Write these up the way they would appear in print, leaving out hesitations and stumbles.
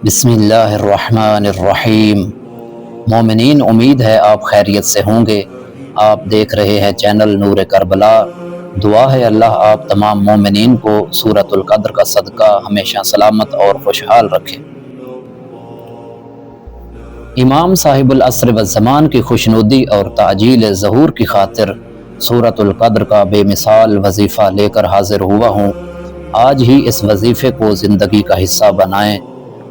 بسم اللہ الرحمن الرحیم۔ مومنین، امید ہے آپ خیریت سے ہوں گے۔ آپ دیکھ رہے ہیں چینل نور کربلا۔ دعا ہے اللہ آپ تمام مومنین کو سورۃ القدر کا صدقہ ہمیشہ سلامت اور خوشحال رکھے۔ امام صاحب العصر والزمان کی خوشنودی اور تعجیل ظہور کی خاطر سورۃ القدر کا بے مثال وظیفہ لے کر حاضر ہوا ہوں۔ آج ہی اس وظیفے کو زندگی کا حصہ بنائیں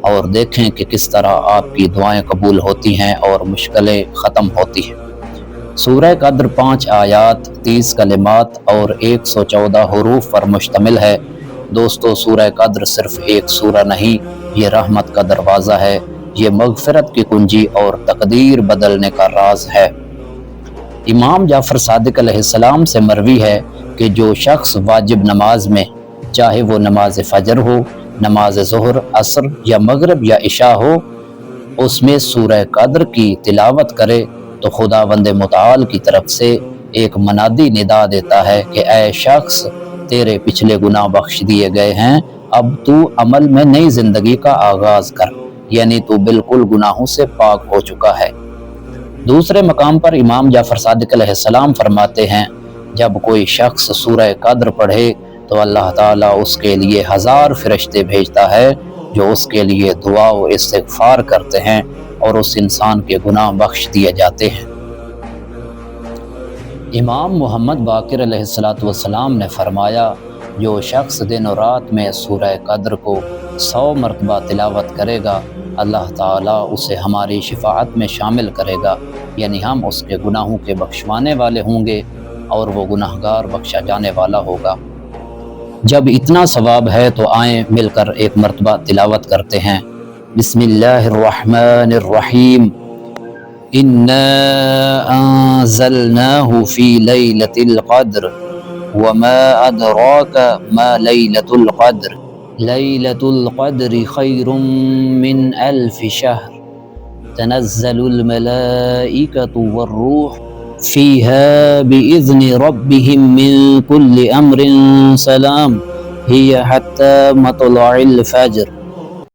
اور دیکھیں کہ کس طرح آپ کی دعائیں قبول ہوتی ہیں اور مشکلیں ختم ہوتی ہیں۔ سورہ قدر 5 آیات، 30 کلمات اور 114 حروف پر مشتمل ہے۔ دوستو، سورہ قدر صرف ایک سورہ نہیں، یہ رحمت کا دروازہ ہے، یہ مغفرت کی کنجی اور تقدیر بدلنے کا راز ہے۔ امام جعفر صادق علیہ السلام سے مروی ہے کہ جو شخص واجب نماز میں، چاہے وہ نماز فجر ہو، نماز ظہر، عصر یا مغرب یا عشاء ہو، اس میں سورہ قدر کی تلاوت کرے تو خداوند متعال کی طرف سے ایک منادی ندا دیتا ہے کہ اے شخص، تیرے پچھلے گناہ بخش دیے گئے ہیں، اب تو عمل میں نئی زندگی کا آغاز کر، یعنی تو بالکل گناہوں سے پاک ہو چکا ہے۔ دوسرے مقام پر امام جعفر صادق علیہ السلام فرماتے ہیں، جب کوئی شخص سورہ قدر پڑھے تو اللہ تعالیٰ اس کے لیے 1000 فرشتے بھیجتا ہے جو اس کے لیے دعا و استغفار کرتے ہیں اور اس انسان کے گناہ بخش دیے جاتے ہیں۔ امام محمد باقر علیہ السلام نے فرمایا، جو شخص دن و رات میں سورہ قدر کو 100 مرتبہ تلاوت کرے گا، اللہ تعالیٰ اسے ہماری شفاعت میں شامل کرے گا، یعنی ہم اس کے گناہوں کے بخشوانے والے ہوں گے اور وہ گناہگار بخشا جانے والا ہوگا۔ جب اتنا ثواب ہے تو آئیں مل کر ایک مرتبہ تلاوت کرتے ہیں۔ بسم اللہ الرحمن الرحیم۔ انا انزلناه في ليلة القدر وما ادراك ما ليلة القدر ليلة القدر خير من 1000 شهر تنزل الملائكة والروح فيها بإذن ربهم من كل أمر سلام هي حتى مطلع الفجر